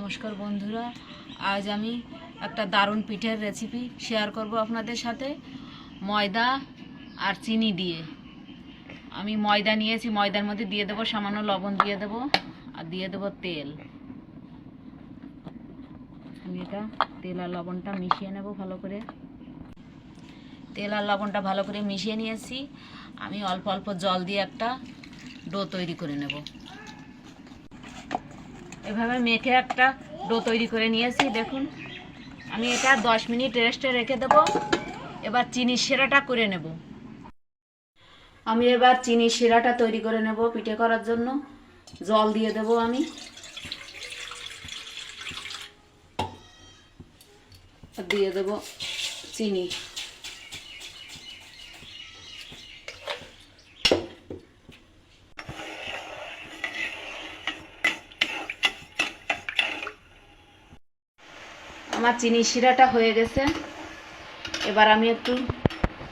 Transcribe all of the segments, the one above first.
নমস্কার বন্ধুরা, আজ আমি একটা দারুণ পিঠের রেসিপি শেয়ার করব আপনাদের সাথে। ময়দা আর চিনি দিয়ে আমি ময়দা নিয়েছি। ময়দার মধ্যে দিয়ে দেবো সামান্য লবণ, দিয়ে দেবো আর দিয়ে দেবো তেল। আমি এটা তেল আর লবণটা মিশিয়ে নেব ভালো করে। তেল আর লবণটা ভালো করে মিশিয়ে নিয়েছি। আমি অল্প অল্প জল দিয়ে একটা ডো তৈরি করে নেব। এভাবে মেখে একটা ডো তৈরি করে নিয়েছি। দেখুন, আমি এটা 10 মিনিট রেস্টে রেখে দেব। এবার চিনির শিরাটা করে নেব। আমি এবার চিনির শিরাটা তৈরি করে নেব পিঠে করার জন্য। জল দিয়ে দেব আমি, দিয়ে দেব চিনি। আমার চিনির শিরাটা হয়ে গেছে। এবার আমি একটু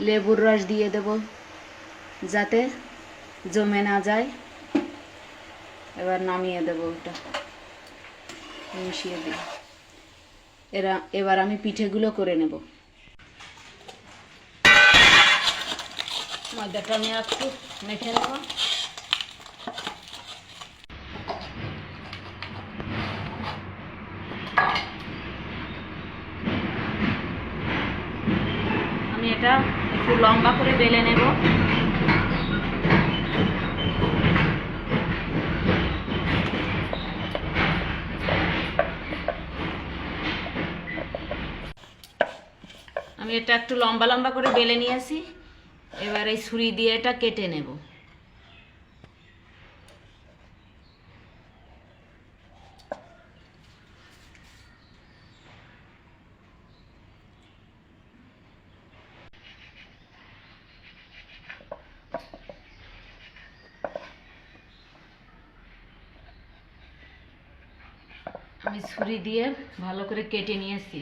লেবুর রস দিয়ে দেব যাতে জমে না যায়। এবার নামিয়ে দেব, ওটা মিশিয়ে দিই। এবার আমি পিঠেগুলো করে নেব। ময়দাটা আমি একটু মেখে নেব। আমি এটা একটু লম্বা করে বেলে নেব। আমি এটা একটু লম্বা লম্বা করে বেলে নিয়েছি। এবার এই ছুরি দিয়ে এটা কেটে নেব। আমি ছুরি দিয়ে ভালো করে কেটে নিয়েছি।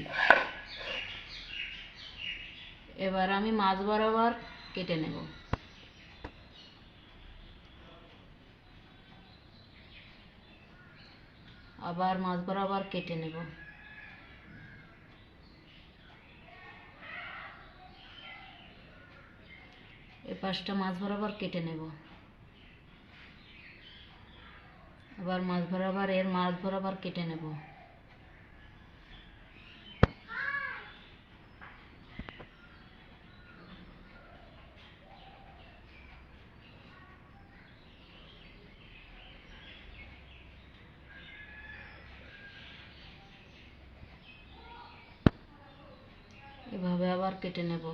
এবার আমি মাছ বরাবর কেটে নেব। আবার মাছ বরাবর কেটে নেব। এই পাশটা মাছ বরাবর কেটে নেব। আবার মাছ বরাবর, এর মাছ বরাবর কেটে নেব। এভাবে আবার কেটে নেব।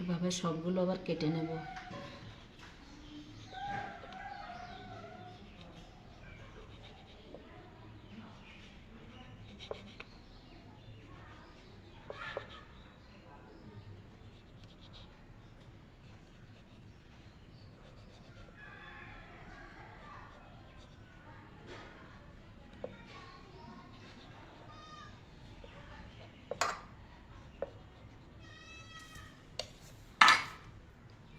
এভাবে সবগুলো আবার কেটে নেব।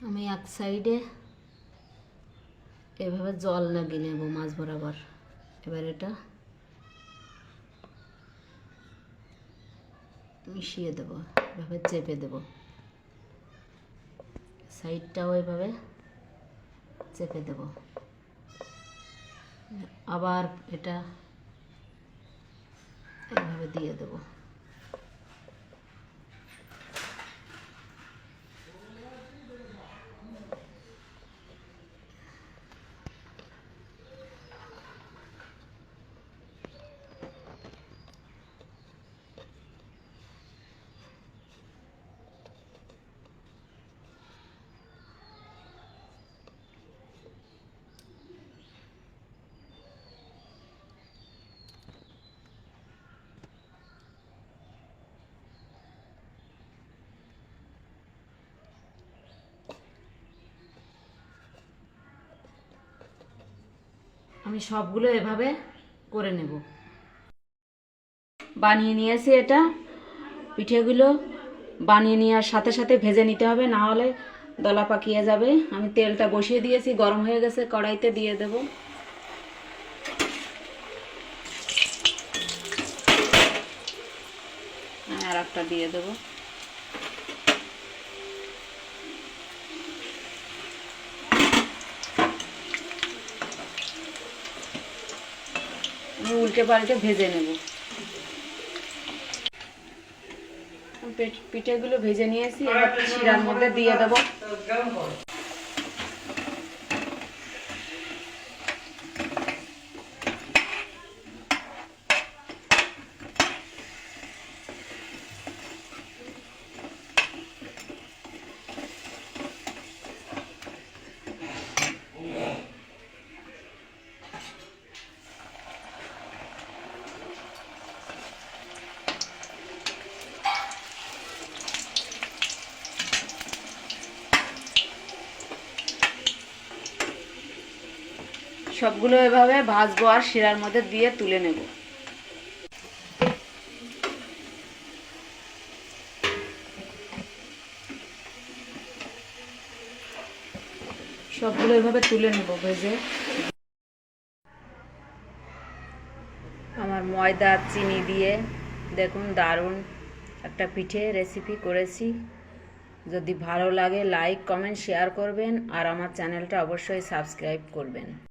আমি এক সাইডে এভাবে জল লাগিয়ে নেব মাছ বরাবর। এবার এটা মিশিয়ে দেব, এভাবে চেপে দেব। সাইডটাও এভাবে চেপে দেব। আবার এটা এভাবে দিয়ে দেব। আমি সবগুলো এভাবে করে নেব। বানিয়ে নিয়েছি এটা। পিঠেগুলো বানিয়ে নেওয়ার সাথে সাথে ভেজে নিতে হবে, না হলে দলা পাকিয়ে যাবে। আমি তেলটা বসিয়ে দিয়েছি, গরম হয়ে গেছে, কড়াইতে দিয়ে দেব। আর একটা দিয়ে দেব। আমি উল্টে পাল্টে ভেজে নেব। পিঠেগুলো ভেজে নিয়েছি, এবার শিরার মধ্যে দিয়ে দেব। সবগুলো এভাবে ভাজবো আর শিরার মধ্যে দিয়ে তুলে নেব। সবগুলো এভাবে তুলে নেব ভেজে। আমার ময়দা চিনি দিয়ে দেখুন দারুণ একটা পিঠে রেসিপি করেছি। যদি ভালো লাগে লাইক কমেন্ট শেয়ার করবেন আর আমার চ্যানেলটা অবশ্যই সাবস্ক্রাইব করবেন।